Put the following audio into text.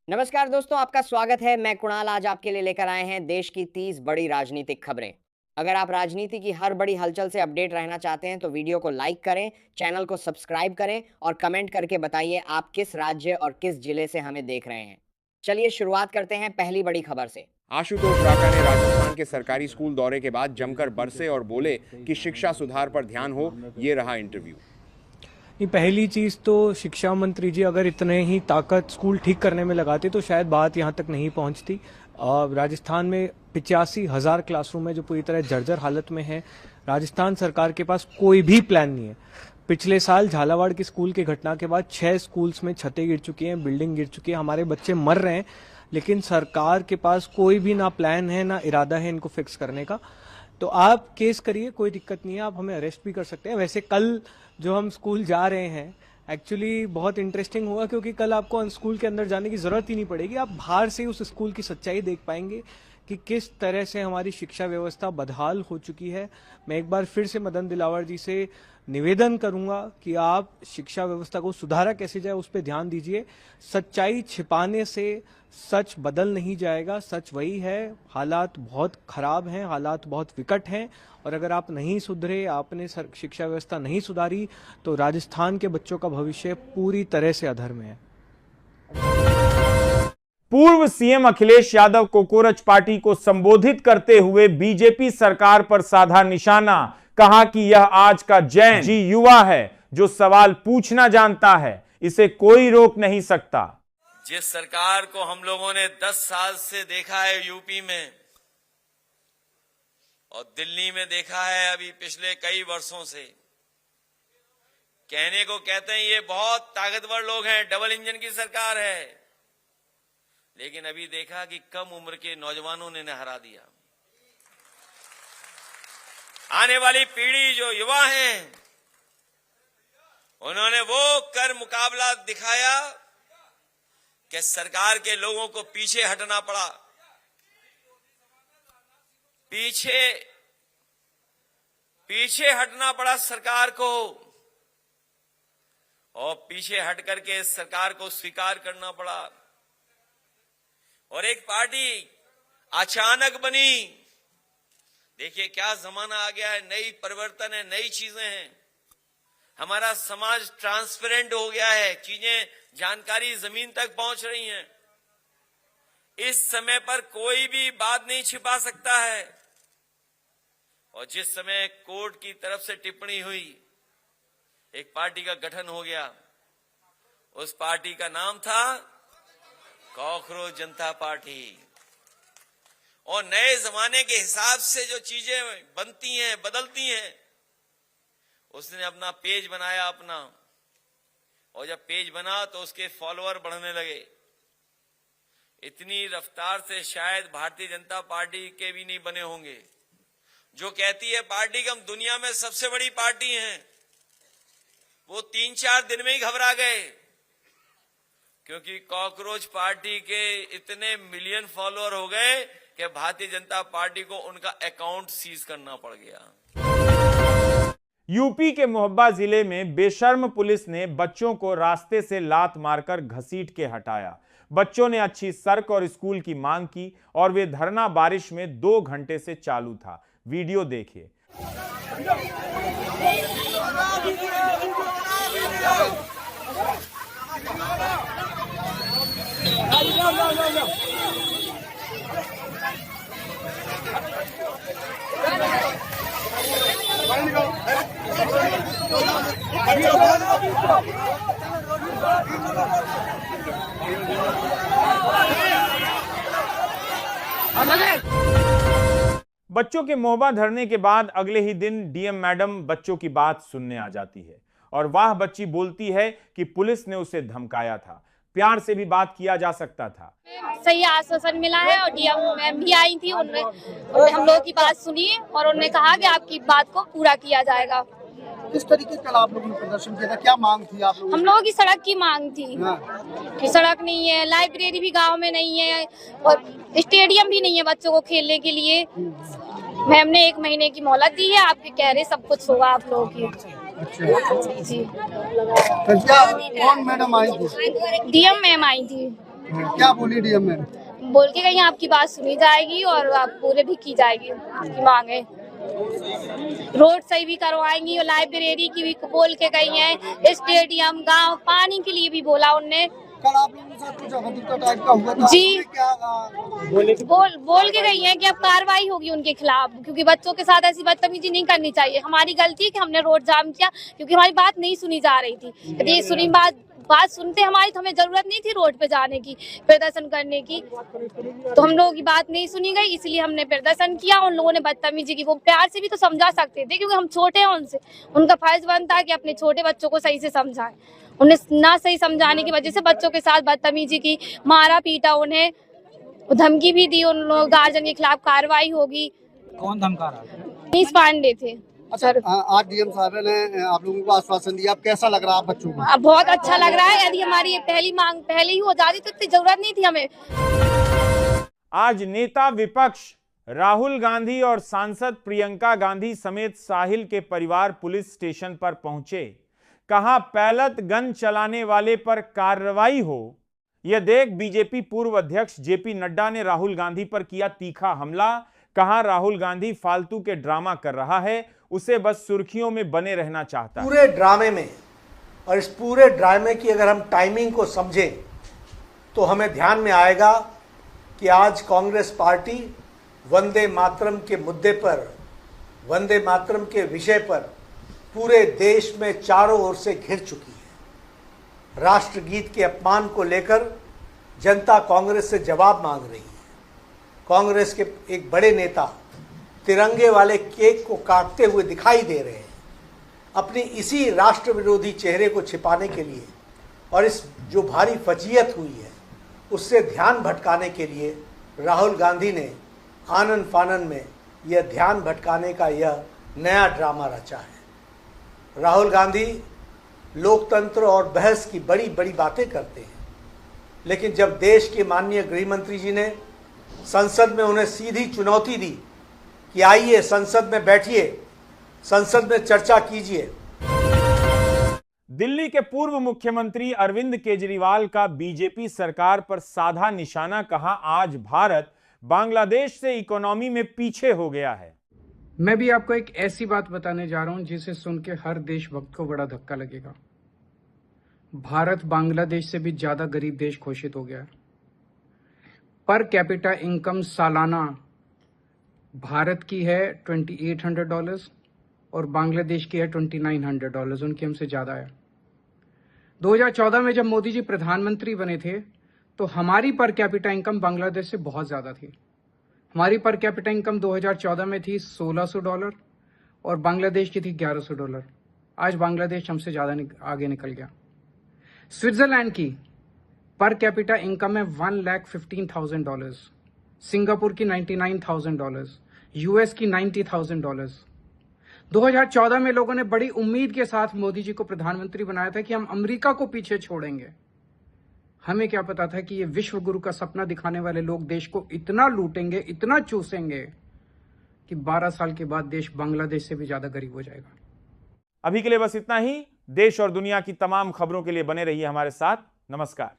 नमस्कार दोस्तों, आपका स्वागत है। मैं कुणाल आज आपके लिए लेकर आए हैं देश की 30 बड़ी राजनीतिक खबरें। अगर आप राजनीति की हर बड़ी हलचल से अपडेट रहना चाहते हैं तो वीडियो को लाइक करें, चैनल को सब्सक्राइब करें और कमेंट करके बताइए आप किस राज्य और किस जिले से हमें देख रहे हैं। चलिए शुरुआत करते हैं पहली बड़ी खबर से। आशुतोष राका ने राजस्थान के सरकारी स्कूल दौरे के बाद जमकर बरसे और बोले कि शिक्षा सुधार पर ध्यान हो। ये रहा इंटरव्यू। नहीं, पहली चीज़ तो शिक्षा मंत्री जी अगर इतने ही ताकत स्कूल ठीक करने में लगाते तो शायद बात यहाँ तक नहीं पहुँचती। राजस्थान में 85,000 क्लासरूम है जो पूरी तरह जर्जर हालत में है। राजस्थान सरकार के पास कोई भी प्लान नहीं है। पिछले साल झालावाड़ के स्कूल की घटना के बाद 6 स्कूल्स में छतें गिर चुकी हैं, बिल्डिंग गिर चुकी है, हमारे बच्चे मर रहे हैं, लेकिन सरकार के पास कोई भी ना प्लान है ना इरादा है इनको फिक्स करने का। तो आप केस करिए, कोई दिक्कत नहीं है, आप हमें अरेस्ट भी कर सकते हैं। वैसे कल जो हम स्कूल जा रहे हैं एक्चुअली बहुत इंटरेस्टिंग होगा, क्योंकि कल आपको स्कूल के अंदर जाने की जरूरत ही नहीं पड़ेगी। आप बाहर से उस स्कूल की सच्चाई देख पाएंगे कि किस तरह से हमारी शिक्षा व्यवस्था बदहाल हो चुकी है। मैं एक बार फिर से मदन दिलावर जी से निवेदन करूंगा कि आप शिक्षा व्यवस्था को सुधारा कैसे जाए उस पर ध्यान दीजिए। सच्चाई छिपाने से सच बदल नहीं जाएगा। सच वही है, हालात बहुत खराब हैं, हालात बहुत विकट हैं, और अगर आप नहीं सुधरे, आपने शिक्षा व्यवस्था नहीं सुधारी तो राजस्थान के बच्चों का भविष्य पूरी तरह से अधर में है। पूर्व सीएम अखिलेश यादव कोकोरच पार्टी को संबोधित करते हुए बीजेपी सरकार पर साधा निशाना। कहा कि यह आज का जैन जी युवा है जो सवाल पूछना जानता है, इसे कोई रोक नहीं सकता। जिस सरकार को हम लोगों ने 10 साल से देखा है यूपी में और दिल्ली में देखा है अभी पिछले कई वर्षों से, कहने को कहते हैं ये बहुत ताकतवर लोग हैं, डबल इंजन की सरकार है, लेकिन अभी देखा कि कम उम्र के नौजवानों ने हरा दिया। आने वाली पीढ़ी जो युवा हैं उन्होंने वो कर मुकाबला दिखाया कि सरकार के लोगों को पीछे हटना पड़ा। पीछे हटना पड़ा सरकार को, और पीछे हट करके सरकार को स्वीकार करना पड़ा। और एक पार्टी अचानक बनी। देखिए क्या जमाना आ गया है, नई परिवर्तन है, नई चीजें हैं। हमारा समाज ट्रांसपेरेंट हो गया है, चीजें जानकारी जमीन तक पहुंच रही हैं। इस समय पर कोई भी बात नहीं छिपा सकता है। और जिस समय कोर्ट की तरफ से टिप्पणी हुई, एक पार्टी का गठन हो गया। उस पार्टी का नाम था कॉकरोच जनता पार्टी। और नए जमाने के हिसाब से जो चीजें बनती हैं, बदलती हैं, उसने अपना पेज बनाया अपना, और जब पेज बना तो उसके फॉलोअर बढ़ने लगे। इतनी रफ्तार से शायद भारतीय जनता पार्टी के भी नहीं बने होंगे। जो कहती है पार्टी कि हम दुनिया में सबसे बड़ी पार्टी हैं, वो 3-4 दिन में ही घबरा गए, क्योंकि कॉकरोच पार्टी के इतने मिलियन फॉलोअर हो गए कि भारतीय जनता पार्टी को उनका अकाउंट सीज करना पड़ गया। यूपी के मोहब्बा जिले में बेशर्म पुलिस ने बच्चों को रास्ते से लात मारकर घसीट के हटाया। बच्चों ने अच्छी सड़क और स्कूल की मांग की और वे धरना बारिश में 2 घंटे से चालू था। वीडियो देखिए। बच्चों के मोहब्बा धरने के बाद अगले ही दिन डीएम मैडम बच्चों की बात सुनने आ जाती है, और वाह बच्ची बोलती है कि पुलिस ने उसे धमकाया था, प्यार से भी बात किया जा सकता था। सही आश्वासन मिला है, और डीएम मैम भी आई थी, उन्होंने हम लोगों की बात सुनी और उन्होंने कहा कि आपकी बात को पूरा किया जाएगा। किस तरीके कल आप लोगों ने प्रदर्शन किया था, क्या मांग थी आप लोगों? हम लोगों की सड़क की मांग थी। हाँ। कि सड़क नहीं है, लाइब्रेरी भी गांव में नहीं है, और स्टेडियम भी नहीं है बच्चों को खेलने के लिए। मैम ने 1 महीने की मोहलत दी है, आप कह रहे सब कुछ होगा आप लोगों की। अच्छा। तो क्या कौन मैडम आई थी? डीएम मैम आई थी। क्या बोली डीएम ने? बोल के गई आपकी बात सुनी जाएगी और आप पूरे भी की जाएगी उसकी मांगे। रोड सही भी करवाएंगी और लाइब्रेरी की भी बोल के गई हैं, स्टेडियम, गांव, पानी के लिए भी बोला उनने। कल आप लोगों के साथ कुछ अभद्रता टाइप का हुआ था जी। क्या बोल के गई हैं कि अब कार्रवाई होगी उनके खिलाफ, क्योंकि बच्चों के साथ ऐसी बदतमीजी नहीं करनी चाहिए। हमारी गलती है कि हमने रोड जाम किया, क्योंकि हमारी बात नहीं सुनी जा रही थी। यदि सुनी बात सुनते हमारी तो हमें जरूरत नहीं थी रोड पे जाने की, प्रदर्शन करने की। तो हम लोगों की बात नहीं सुनी गई, इसलिए हमने प्रदर्शन किया। उन लोगों ने बदतमीजी की, वो प्यार से भी तो समझा सकते थे, क्योंकि हम छोटे हैं उनसे। उनका फर्ज बनता है कि अपने छोटे बच्चों को सही से समझाएं। उन्हें ना सही समझाने की वजह से बच्चों के साथ बदतमीजी की, मारा पीटा, उन्हें धमकी भी दी। उन लोग गार्जियन के खिलाफ कार्रवाई होगी। कौन धमका रहा? मनीष पांडे थे। अच्छा, आज डीएम साहब ने आप लोगों को आश्वासन दिया, अब कैसा लग रहा है आप बच्चों को? अब बहुत अच्छा लग रहा है। यदि हमारी ये पहली मांग पहले ही हो जाती तो इतनी जरूरत नहीं थी हमें। आज नेता विपक्ष राहुल गांधी और सांसद प्रियंका गांधी समेत साहिल के परिवार पुलिस स्टेशन पर पहुंचे। कहा पैलत गन चलाने वाले पर कार्रवाई हो। यह देख बीजेपी पूर्व अध्यक्ष जेपी नड्डा ने राहुल गांधी पर किया तीखा हमला। कहा राहुल गांधी फालतू के ड्रामा कर रहा है, उसे बस सुर्खियों में बने रहना चाहता है। पूरे ड्रामे में, और इस पूरे ड्रामे की अगर हम टाइमिंग को समझें तो हमें ध्यान में आएगा कि आज कांग्रेस पार्टी वंदे मातरम के मुद्दे पर, वंदे मातरम के विषय पर पूरे देश में चारों ओर से घिर चुकी है। राष्ट्रगीत के अपमान को लेकर जनता कांग्रेस से जवाब मांग रही है। कांग्रेस के एक बड़े नेता तिरंगे वाले केक को काटते हुए दिखाई दे रहे हैं। अपनी इसी राष्ट्र विरोधी चेहरे को छिपाने के लिए और इस जो भारी फजीयत हुई है उससे ध्यान भटकाने के लिए राहुल गांधी ने आनन फानन में यह ध्यान भटकाने का यह नया ड्रामा रचा है। राहुल गांधी लोकतंत्र और बहस की बड़ी बड़ी बातें करते हैं, लेकिन जब देश के माननीय गृह मंत्री जी ने संसद में उन्हें सीधी चुनौती दी कि आइए संसद में बैठिए, संसद में चर्चा कीजिए। दिल्ली के पूर्व मुख्यमंत्री अरविंद केजरीवाल का बीजेपी सरकार पर साधा निशाना। कहा आज भारत बांग्लादेश से इकोनॉमी में पीछे हो गया है। मैं भी आपको एक ऐसी बात बताने जा रहा हूं जिसे सुन के हर देशभक्त को बड़ा धक्का लगेगा। भारत बांग्लादेश से भी ज्यादा गरीब देश घोषित हो गया है। पर कैपिटा इनकम सालाना भारत की है $2800 और बांग्लादेश की है $2900। उनकी हमसे ज्यादा है। 2014 में जब मोदी जी प्रधानमंत्री बने थे तो हमारी पर कैपिटा इनकम बांग्लादेश से बहुत ज्यादा थी। हमारी पर कैपिटा इनकम 2014 में थी $1600 और बांग्लादेश की थी $1100। आज बांग्लादेश हमसे ज्यादा आगे निकल गया। स्विट्जरलैंड की पर कैपिटा इनकम है $1,15,000, सिंगापुर की $99,000, यूएस की $90,000। 2014 में लोगों ने बड़ी उम्मीद के साथ मोदी जी को प्रधानमंत्री बनाया था कि हम अमेरिका को पीछे छोड़ेंगे। हमें क्या पता था कि ये विश्व गुरु का सपना दिखाने वाले लोग देश को इतना लूटेंगे, इतना चूसेंगे कि 12 साल के बाद देश बांग्लादेश से भी ज्यादा गरीब हो जाएगा। अभी के लिए बस इतना ही। देश और दुनिया की तमाम खबरों के लिए बने रहिए हमारे साथ। नमस्कार।